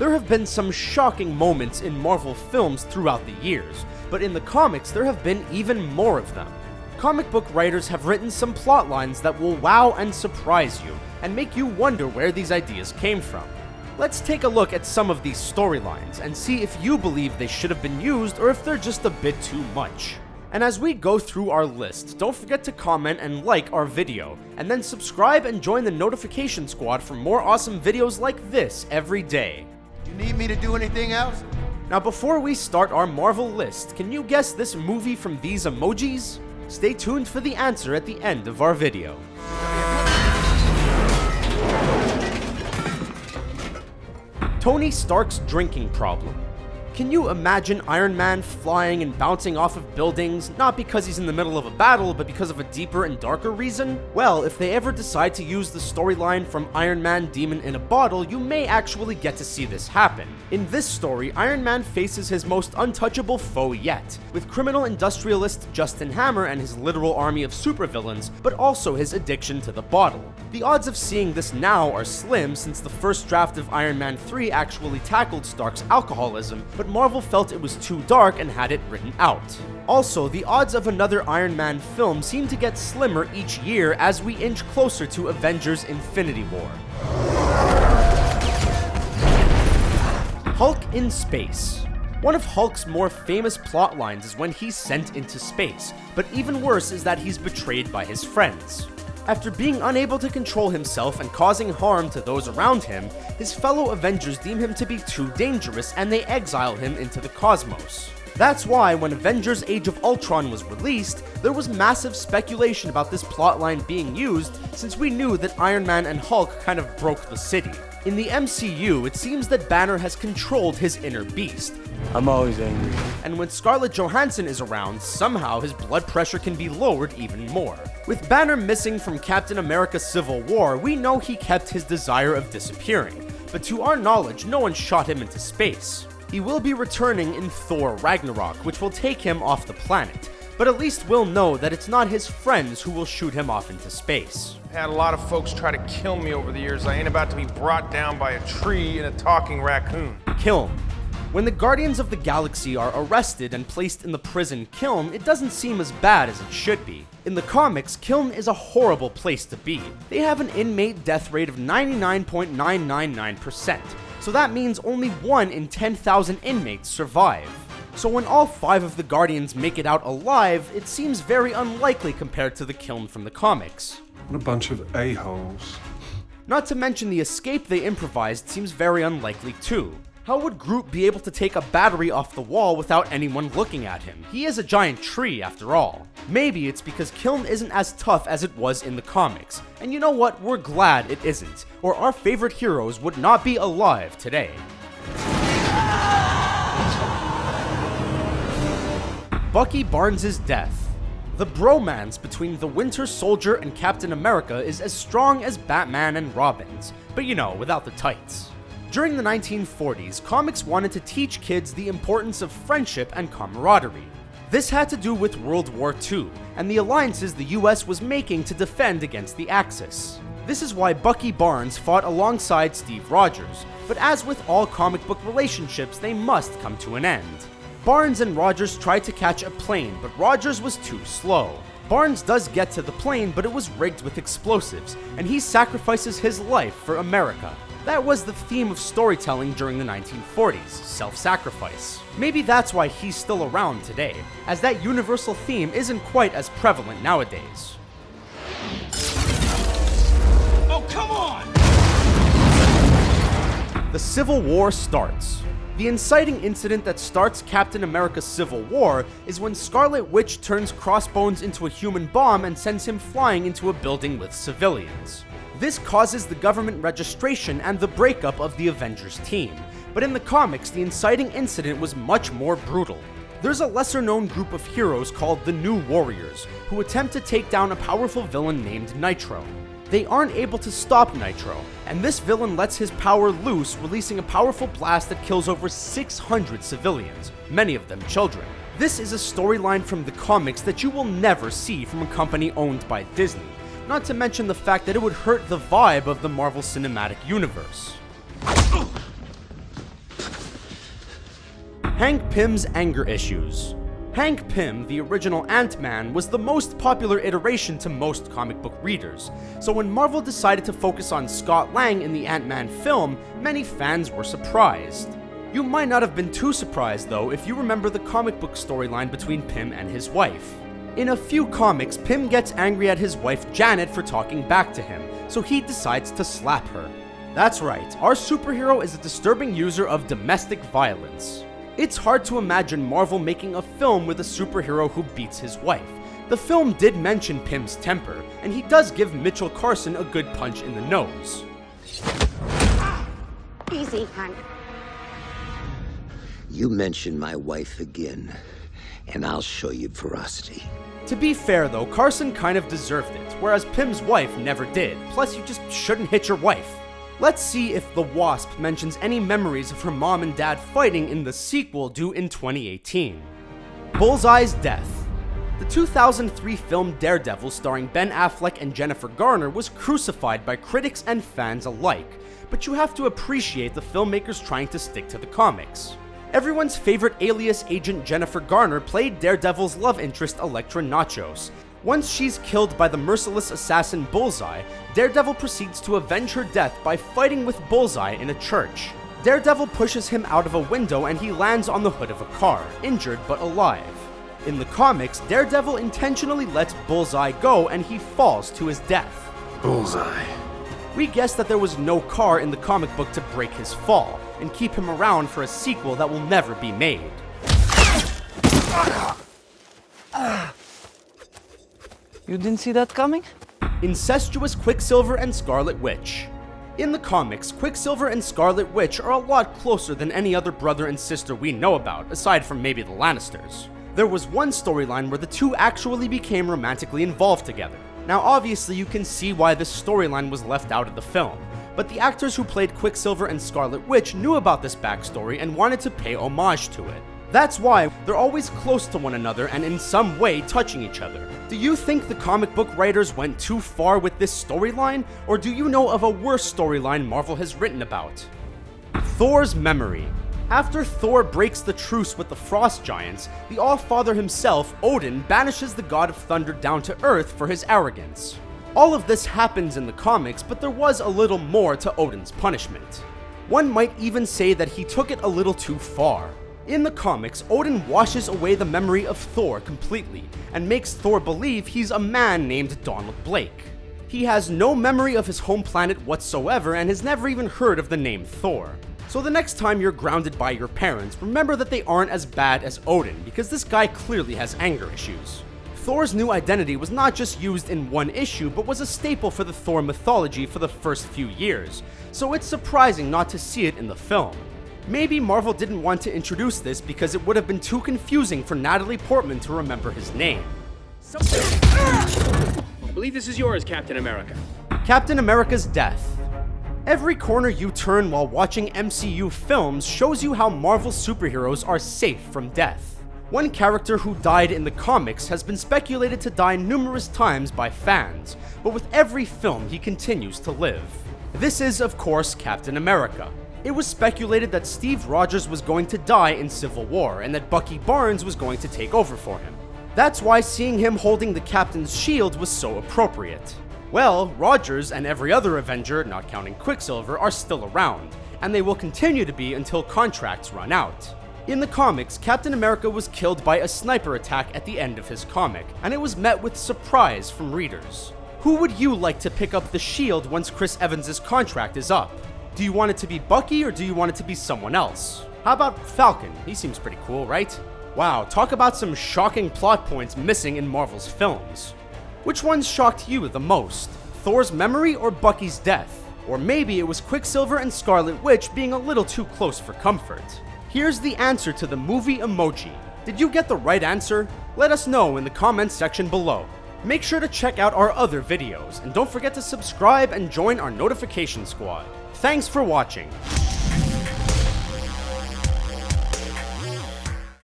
There have been some shocking moments in Marvel films throughout the years, but in the comics there have been even more of them. Comic book writers have written some plot lines that will wow and surprise you, and make you wonder where these ideas came from. Let's take a look at some of these storylines and see if you believe they should have been used or if they're just a bit too much. And as we go through our list, don't forget to comment and like our video, and then subscribe and join the notification squad for more awesome videos like this every day. You need me to do anything else? Now before we start our Marvel list, can you guess this movie from these emojis? Stay tuned for the answer at the end of our video. Tony Stark's drinking problem. Can you imagine Iron Man flying and bouncing off of buildings, not because he's in the middle of a battle, but because of a deeper and darker reason? Well, if they ever decide to use the storyline from Iron Man Demon in a Bottle, you may actually get to see this happen. In this story, Iron Man faces his most untouchable foe yet, with criminal industrialist Justin Hammer and his literal army of supervillains, but also his addiction to the bottle. The odds of seeing this now are slim since the first draft of Iron Man 3 actually tackled Stark's alcoholism, but Marvel felt it was too dark and had it written out. Also, the odds of another Iron Man film seem to get slimmer each year as we inch closer to Avengers: Infinity War. Hulk in space. One of Hulk's more famous plot lines is when he's sent into space, but even worse is that he's betrayed by his friends. After being unable to control himself and causing harm to those around him, his fellow Avengers deem him to be too dangerous and they exile him into the cosmos. That's why when Avengers: Age of Ultron was released, there was massive speculation about this plotline being used since we knew that Iron Man and Hulk kind of broke the city. In the MCU, it seems that Banner has controlled his inner beast. I'm always angry. And when Scarlett Johansson is around, somehow his blood pressure can be lowered even more. With Banner missing from Captain America: Civil War, we know he kept his desire of disappearing, but to our knowledge, no one shot him into space. He will be returning in Thor: Ragnarok, which will take him off the planet, but at least we'll know that it's not his friends who will shoot him off into space. I've had a lot of folks try to kill me over the years. I ain't about to be brought down by a tree and a talking raccoon. Kyln. When the Guardians of the Galaxy are arrested and placed in the prison Kyln, it doesn't seem as bad as it should be. In the comics, Kyln is a horrible place to be. They have an inmate death rate of 99.999%, so that means only 1 in 10,000 inmates survive. So when all 5 of the Guardians make it out alive, it seems very unlikely compared to the Kyln from the comics. What a bunch of a-holes. Not to mention the escape they improvised seems very unlikely too. How would Groot be able to take a battery off the wall without anyone looking at him? He is a giant tree after all. Maybe it's because Kyln isn't as tough as it was in the comics. And you know what? We're glad it isn't, or our favorite heroes would not be alive today. Bucky Barnes' death. The bromance between the Winter Soldier and Captain America is as strong as Batman and Robin's, but you know, without the tights. During the 1940s, comics wanted to teach kids the importance of friendship and camaraderie. This had to do with World War II, and the alliances the US was making to defend against the Axis. This is why Bucky Barnes fought alongside Steve Rogers, but as with all comic book relationships, they must come to an end. Barnes and Rogers tried to catch a plane, but Rogers was too slow. Barnes does get to the plane, but it was rigged with explosives, and he sacrifices his life for America. That was the theme of storytelling during the 1940s, self-sacrifice. Maybe that's why he's still around today, as that universal theme isn't quite as prevalent nowadays. Oh, come on! The Civil War starts. The inciting incident that starts Captain America's Civil War is when Scarlet Witch turns Crossbones into a human bomb and sends him flying into a building with civilians. This causes the government registration and the breakup of the Avengers team, but in the comics, the inciting incident was much more brutal. There's a lesser-known group of heroes called the New Warriors, who attempt to take down a powerful villain named Nitro. They aren't able to stop Nitro, and this villain lets his power loose, releasing a powerful blast that kills over 600 civilians, many of them children. This is a storyline from the comics that you will never see from a company owned by Disney. Not to mention the fact that it would hurt the vibe of the Marvel Cinematic Universe. Hank Pym's anger issues. Hank Pym, the original Ant-Man, was the most popular iteration to most comic book readers, so when Marvel decided to focus on Scott Lang in the Ant-Man film, many fans were surprised. You might not have been too surprised though if you remember the comic book storyline between Pym and his wife. In a few comics, Pym gets angry at his wife Janet for talking back to him, so he decides to slap her. That's right, our superhero is a disturbing user of domestic violence. It's hard to imagine Marvel making a film with a superhero who beats his wife. The film did mention Pym's temper, and he does give Mitchell Carson a good punch in the nose. Easy, Hank. You mention my wife again, and I'll show you ferocity. To be fair though, Carson kind of deserved it, whereas Pym's wife never did, plus you just shouldn't hit your wife. Let's see if the Wasp mentions any memories of her mom and dad fighting in the sequel due in 2018. Bullseye's death. The 2003 film Daredevil starring Ben Affleck and Jennifer Garner was crucified by critics and fans alike, but you have to appreciate the filmmakers trying to stick to the comics. Everyone's favorite alias agent Jennifer Garner played Daredevil's love interest Elektra Nachos. Once she's killed by the merciless assassin Bullseye, Daredevil proceeds to avenge her death by fighting with Bullseye in a church. Daredevil pushes him out of a window and he lands on the hood of a car, injured but alive. In the comics, Daredevil intentionally lets Bullseye go and he falls to his death. Bullseye. We guess that there was no car in the comic book to break his fall, and keep him around for a sequel that will never be made. You didn't see that coming? Incestuous Quicksilver and Scarlet Witch. In the comics, Quicksilver and Scarlet Witch are a lot closer than any other brother and sister we know about, aside from maybe the Lannisters. There was one storyline where the two actually became romantically involved together. Now obviously you can see why this storyline was left out of the film, but the actors who played Quicksilver and Scarlet Witch knew about this backstory and wanted to pay homage to it. That's why they're always close to one another and in some way touching each other. Do you think the comic book writers went too far with this storyline, or do you know of a worse storyline Marvel has written about? Thor's memory. After Thor breaks the truce with the Frost Giants, the All-Father himself, Odin, banishes the god of thunder down to Earth for his arrogance. All of this happens in the comics, but there was a little more to Odin's punishment. One might even say that he took it a little too far. In the comics, Odin washes away the memory of Thor completely, and makes Thor believe he's a man named Donald Blake. He has no memory of his home planet whatsoever and has never even heard of the name Thor. So the next time you're grounded by your parents, remember that they aren't as bad as Odin, because this guy clearly has anger issues. Thor's new identity was not just used in one issue, but was a staple for the Thor mythology for the first few years, so it's surprising not to see it in the film. Maybe Marvel didn't want to introduce this because it would have been too confusing for Natalie Portman to remember his name. I believe this is yours, Captain America. Captain America's death. Every corner you turn while watching MCU films shows you how Marvel superheroes are safe from death. One character who died in the comics has been speculated to die numerous times by fans, but with every film he continues to live. This is, of course, Captain America. It was speculated that Steve Rogers was going to die in Civil War and that Bucky Barnes was going to take over for him. That's why seeing him holding the Captain's shield was so appropriate. Well, Rogers and every other Avenger, not counting Quicksilver, are still around, and they will continue to be until contracts run out. In the comics, Captain America was killed by a sniper attack at the end of his comic, and it was met with surprise from readers. Who would you like to pick up the shield once Chris Evans' contract is up? Do you want it to be Bucky or do you want it to be someone else? How about Falcon? He seems pretty cool, right? Wow, talk about some shocking plot points missing in Marvel's films. Which ones shocked you the most? Thor's memory or Bucky's death? Or maybe it was Quicksilver and Scarlet Witch being a little too close for comfort. Here's the answer to the movie emoji. Did you get the right answer? Let us know in the comments section below. Make sure to check out our other videos, and don't forget to subscribe and join our notification squad. Thanks for watching.